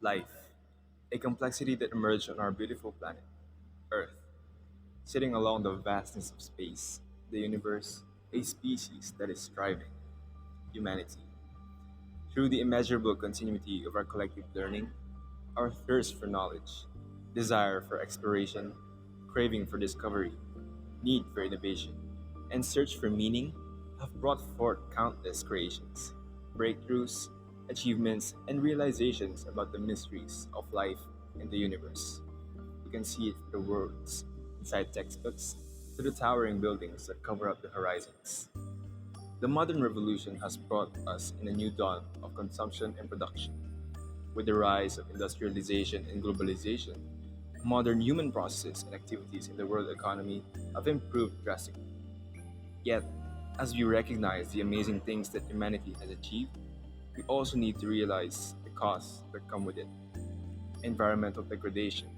Life, a complexity that emerged on our beautiful planet, Earth, sitting along the vastness of space, the universe, a species that is striving, humanity. Through the immeasurable continuity of our collective learning, our thirst for knowledge, desire for exploration, craving for discovery, need for innovation, and search for meaning have brought forth countless creations, breakthroughs, achievements, and realizations about the mysteries of life and the universe. You can see it in the words inside textbooks to the towering buildings that cover up the horizons. The modern revolution has brought us in a new dawn of consumption and production. With the rise of industrialization and globalization, modern human processes and activities in the world economy have improved drastically. Yet, as we recognize the amazing things that humanity has achieved, we also need to realize the costs that come with it. Environmental degradation,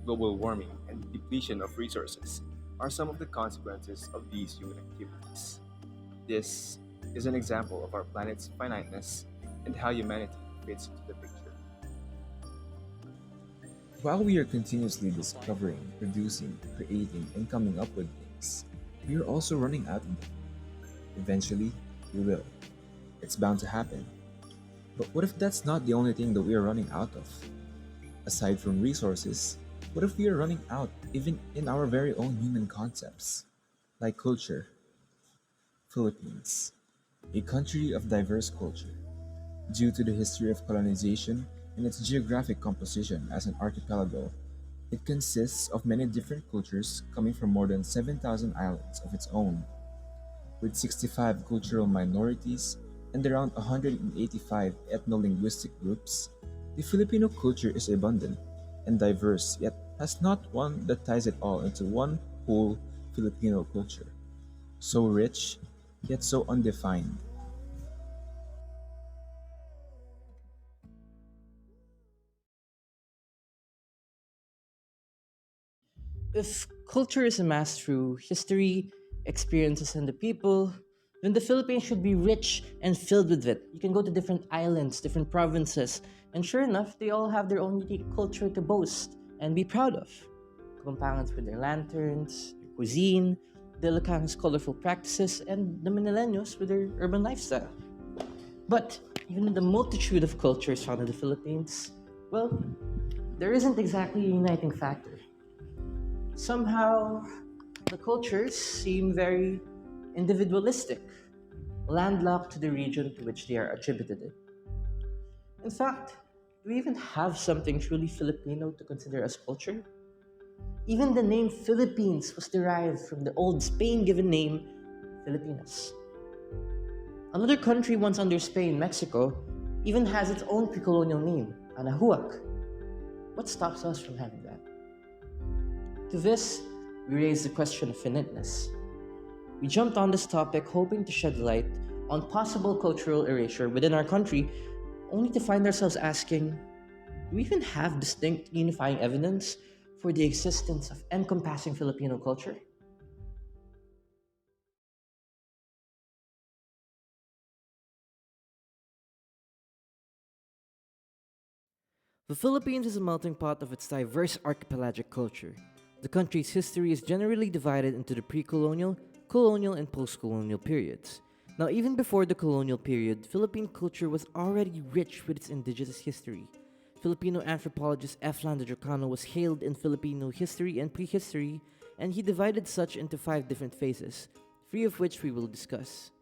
global warming, and depletion of resources are some of the consequences of these human activities. This is an example of our planet's finiteness and how humanity fits into the picture. While we are continuously discovering, producing, creating, and coming up with things, we are also running out of them. Eventually, we will. It's bound to happen. But what if that's not the only thing that we are running out of? Aside from resources, what if we are running out even in our very own human concepts? Like culture, Philippines, a country of diverse culture. Due to the history of colonization and its geographic composition as an archipelago, it consists of many different cultures coming from more than 7,000 islands of its own, with 65 cultural minorities and around 185 ethno-linguistic groups. The Filipino culture is abundant and diverse, yet has not one that ties it all into one whole Filipino culture. So rich, yet so undefined. If culture is amassed through history, experiences, and the people, then the Philippines should be rich and filled with it. You can go to different islands, different provinces, and sure enough, they all have their own unique culture to boast and be proud of. Compangans with their lanterns, their cuisine, the Ilacangs' colorful practices, and the Manileños with their urban lifestyle. But even in the multitude of cultures found in the Philippines, well, there isn't exactly a uniting factor. Somehow, the cultures seem very individualistic, landlocked to the region to which they are attributed. In fact, do we even have something truly Filipino to consider as culture? Even the name Philippines was derived from the old Spain given name Filipinos. Another country once under Spain, Mexico, even has its own pre colonial name, Anahuac. What stops us from having that? To this, we raise the question of finiteness. We jumped on this topic hoping to shed light on possible cultural erasure within our country, only to find ourselves asking, do we even have distinct unifying evidence for the existence of encompassing Filipino culture? The Philippines is a melting pot of its diverse archipelagic culture. The country's history is generally divided into the pre colonial, colonial, and post colonial periods. Now, even before the colonial period, Philippine culture was already rich with its indigenous history. Filipino anthropologist F. Landajocano was hailed in Filipino history and prehistory, and he divided such into five different phases, three of which we will discuss.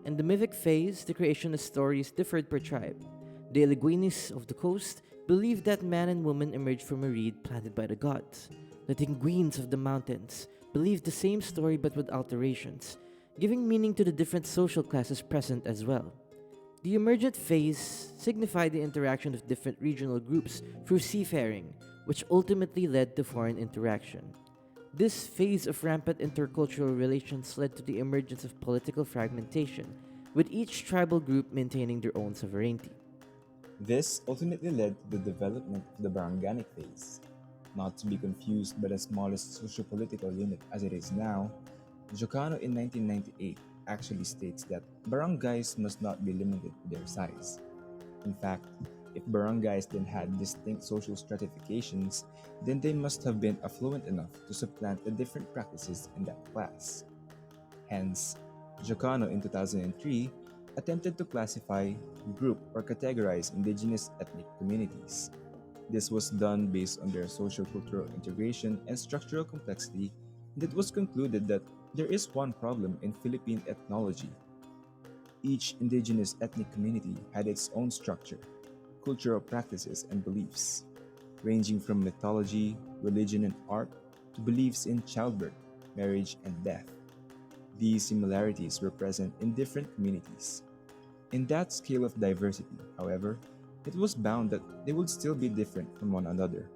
In the mythic phase, the creationist stories differed per tribe. The Iliguanis of the coast believed that man and woman emerged from a reed planted by the gods. The Tinguins of the mountains believed the same story but with alterations, giving meaning to the different social classes present as well. The emergent phase signified the interaction of different regional groups through seafaring, which ultimately led to foreign interaction. This phase of rampant intercultural relations led to the emergence of political fragmentation, with each tribal group maintaining their own sovereignty. This ultimately led to the development of the Baranganic phase. Not to be confused by the smallest socio-political unit as it is now, Jocano in 1998 actually states that barangays must not be limited to their size. In fact, If barangays then had distinct social stratifications, then they must have been affluent enough to supplant the different practices in that class. Hence, Jocano in 2003 attempted to classify, group, or categorize indigenous ethnic communities. This was done based on their socio-cultural integration and structural complexity, and it was concluded that there is one problem in Philippine ethnology. Each indigenous ethnic community had its own structure, cultural practices, and beliefs, ranging from mythology, religion, and art to beliefs in childbirth, marriage, and death. These similarities were present in different communities. In that scale of diversity, however, it was bound that they would still be different from one another.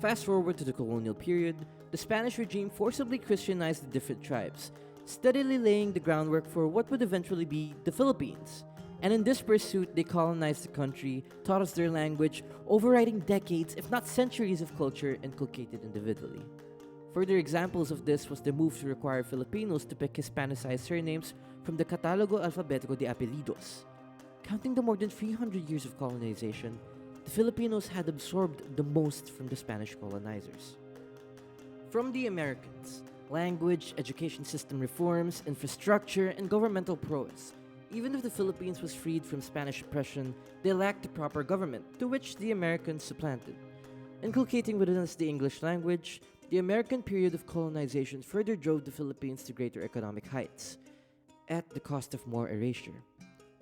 Fast forward to the colonial period, the Spanish regime forcibly Christianized the different tribes, steadily laying the groundwork for what would eventually be the Philippines. And in this pursuit, they colonized the country, taught us their language, overriding decades, if not centuries of culture inculcated individually. Further examples of this was the move to require Filipinos to pick Hispanicized surnames from the Catalogo Alfabetico de Apellidos. Counting the more than 300 years of colonization, the Filipinos had absorbed the most from the Spanish colonizers. From the Americans, language, education system reforms, infrastructure, and governmental prowess. Even if the Philippines was freed from Spanish oppression, they lacked a proper government, to which the Americans supplanted. Inculcating within us the English language, the American period of colonization further drove the Philippines to greater economic heights, at the cost of more erasure.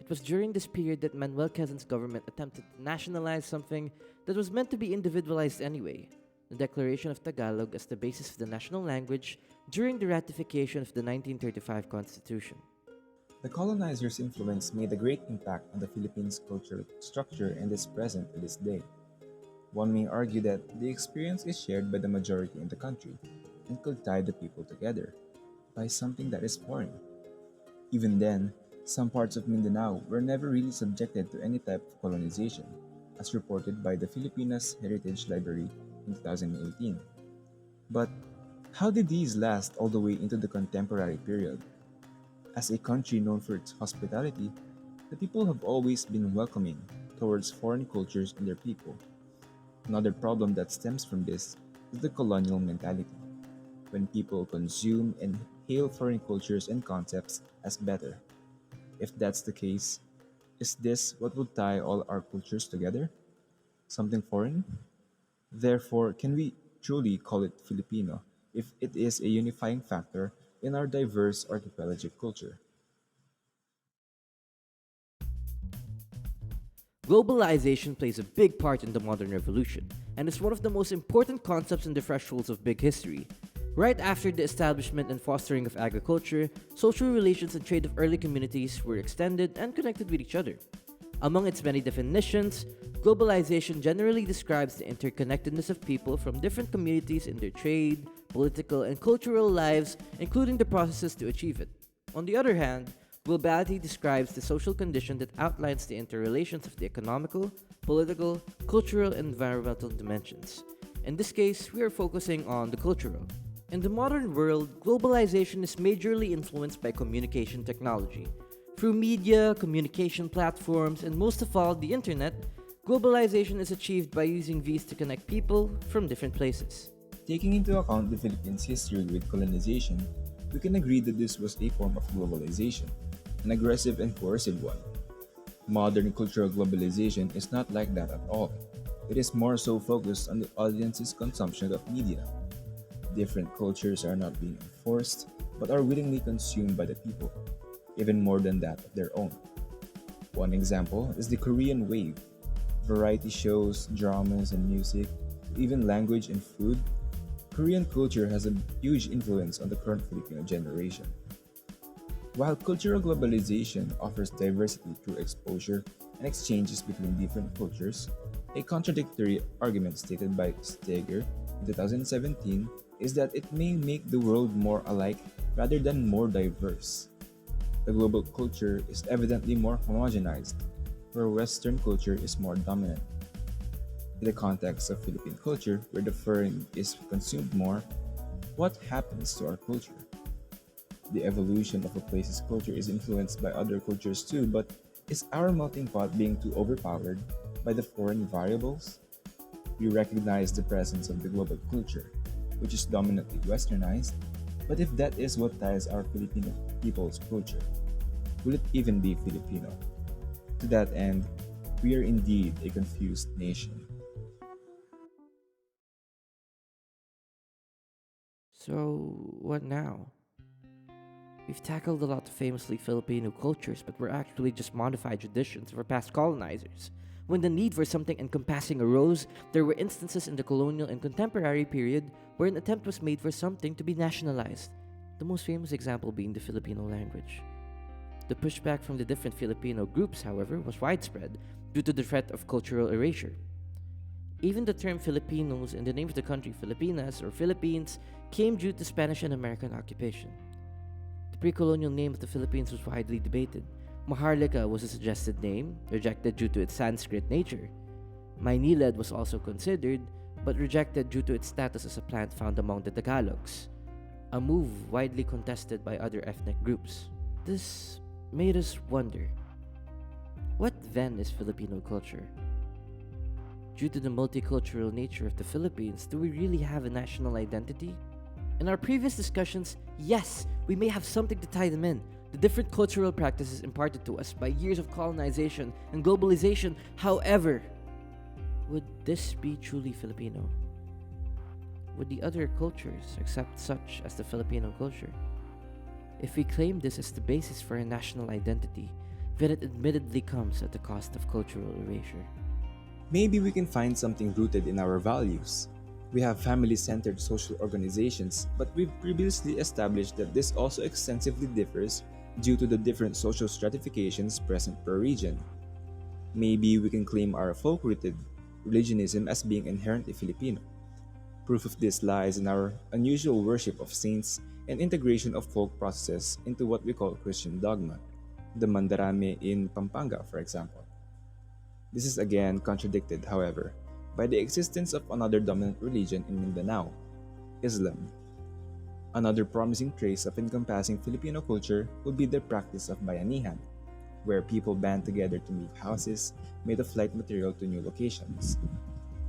It was during this period that Manuel Quezon's government attempted to nationalize something that was meant to be individualized anyway, the declaration of Tagalog as the basis of the national language during the ratification of the 1935 Constitution. The colonizers' influence made a great impact on the Philippines' cultural structure and is present to this day. One may argue that the experience is shared by the majority in the country and could tie the people together by something that is foreign. Even then, some parts of Mindanao were never really subjected to any type of colonization, as reported by the Filipinas Heritage Library in 2018. But how did these last all the way into the contemporary period? As a country known for its hospitality, the people have always been welcoming towards foreign cultures and their people. Another problem that stems from this is the colonial mentality, when people consume and hail foreign cultures and concepts as better. If that's the case, is this what would tie all our cultures together? Something foreign? Therefore, can we truly call it Filipino if it is a unifying factor in our diverse archipelagic culture? Globalization plays a big part in the modern revolution, and is one of the most important concepts in the thresholds of big history. Right after the establishment and fostering of agriculture, social relations and trade of early communities were extended and connected with each other. Among its many definitions, globalization generally describes the interconnectedness of people from different communities in their trade, political, and cultural lives, including the processes to achieve it. On the other hand, globality describes the social condition that outlines the interrelations of the economical, political, cultural, and environmental dimensions. In this case, we are focusing on the cultural. In the modern world, globalization is majorly influenced by communication technology. Through media, communication platforms, and most of all, the internet, globalization is achieved by using these to connect people from different places. Taking into account the Philippines' history with colonization, we can agree that this was a form of globalization, an aggressive and coercive one. Modern cultural globalization is not like that at all. It is more so focused on the audience's consumption of media. Different cultures are not being enforced, but are willingly consumed by the people, even more than that of their own. One example is the Korean wave. Variety shows, dramas, and music, even language and food. Korean culture has a huge influence on the current Filipino generation. While cultural globalization offers diversity through exposure and exchanges between different cultures, a contradictory argument stated by Steger in 2017 is that it may make the world more alike rather than more diverse. The global culture is evidently more homogenized, where Western culture is more dominant. In the context of Philippine culture, where the foreign is consumed more, what happens to our culture? The evolution of a place's culture is influenced by other cultures too, but is our melting pot being too overpowered? By the foreign variables, we recognize the presence of the global culture, which is dominantly westernized. But if that is what ties our Filipino people's culture, will it even be Filipino? To that end, we are indeed a confused nation. So, what now? We've tackled a lot of famously Filipino cultures, but were actually just modified traditions of our past colonizers. When the need for something encompassing arose, there were instances in the colonial and contemporary period where an attempt was made for something to be nationalized, the most famous example being the Filipino language. The pushback from the different Filipino groups, however, was widespread due to the threat of cultural erasure. Even the term Filipinos and the name of the country Filipinas or Philippines came due to Spanish and American occupation. The pre-colonial name of the Philippines was widely debated. Maharlika was a suggested name, rejected due to its Sanskrit nature. Maynilad was also considered, but rejected due to its status as a plant found among the Tagalogs, a move widely contested by other ethnic groups. This made us wonder, what then is Filipino culture? Due to the multicultural nature of the Philippines, do we really have a national identity? In our previous discussions, yes, we may have something to tie them in. The different cultural practices imparted to us by years of colonization and globalization. However, would this be truly Filipino? Would the other cultures accept such as the Filipino culture? If we claim this as the basis for a national identity, then it admittedly comes at the cost of cultural erasure. Maybe we can find something rooted in our values. We have family centered social organizations, but we've previously established that this also extensively differs due to the different social stratifications present per region. Maybe we can claim our folk rooted religionism as being inherently Filipino. Proof of this lies in our unusual worship of saints and integration of folk processes into what we call Christian dogma, the Mandarame in Pampanga, for example. This is again contradicted, however, by the existence of another dominant religion in Mindanao, Islam. Another promising trace of encompassing Filipino culture would be the practice of bayanihan, where people band together to move houses made of light material to new locations.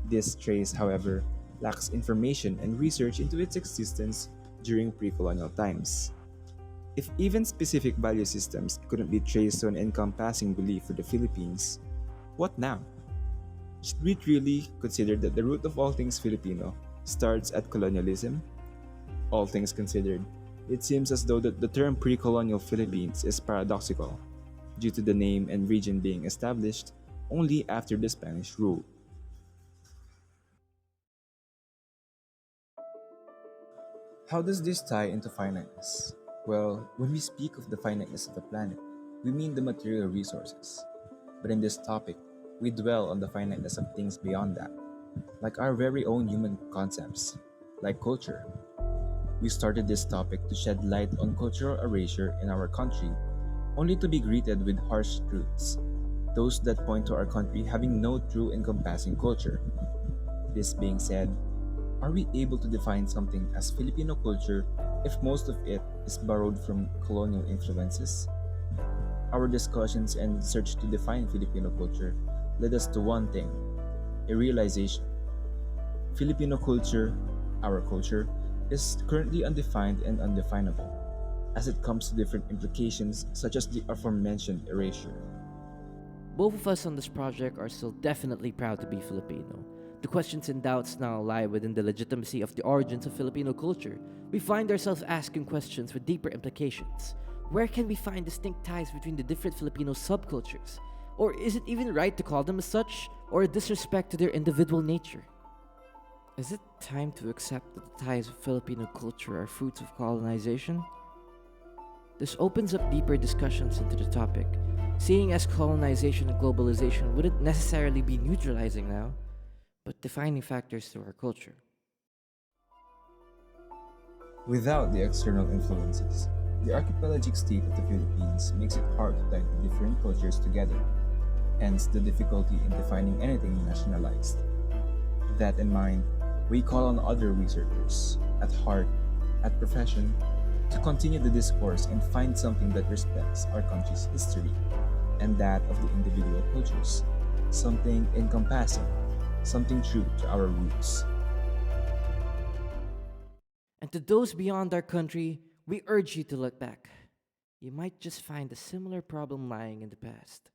This trace, however, lacks information and research into its existence during pre colonial times. If even specific value systems couldn't be traced to an encompassing belief for the Philippines, what now? Should we really consider that the root of all things Filipino starts at colonialism? All things considered, it seems as though that the term pre-colonial Philippines is paradoxical, due to the name and region being established only after the Spanish rule. How does this tie into finiteness? Well, when we speak of the finiteness of the planet, we mean the material resources. But in this topic, we dwell on the finiteness of things beyond that, like our very own human concepts, like culture. We started this topic to shed light on cultural erasure in our country, only to be greeted with harsh truths, those that point to our country having no true encompassing culture. This being said, are we able to define something as Filipino culture if most of it is borrowed from colonial influences? Our discussions and search to define Filipino culture led us to one thing: a realization. Filipino culture, our culture, is currently undefined and undefinable, as it comes to different implications such as the aforementioned erasure. Both of us on this project are still definitely proud to be Filipino. The questions and doubts now lie within the legitimacy of the origins of Filipino culture. We find ourselves asking questions with deeper implications. Where can we find distinct ties between the different Filipino subcultures? Or is it even right to call them as such, or a disrespect to their individual nature? Is it time to accept that the ties of Filipino culture are fruits of colonization? This opens up deeper discussions into the topic. Seeing as colonization and globalization wouldn't necessarily be neutralizing now, but defining factors to our culture. Without the external influences, the archipelagic state of the Philippines makes it hard to tie the different cultures together, hence the difficulty in defining anything nationalized. With that in mind, we call on other researchers, at heart, at profession, to continue the discourse and find something that respects our country's history and that of the individual cultures. something encompassing, something true to our roots. And to those beyond our country, we urge you to look back. You might just find a similar problem lying in the past.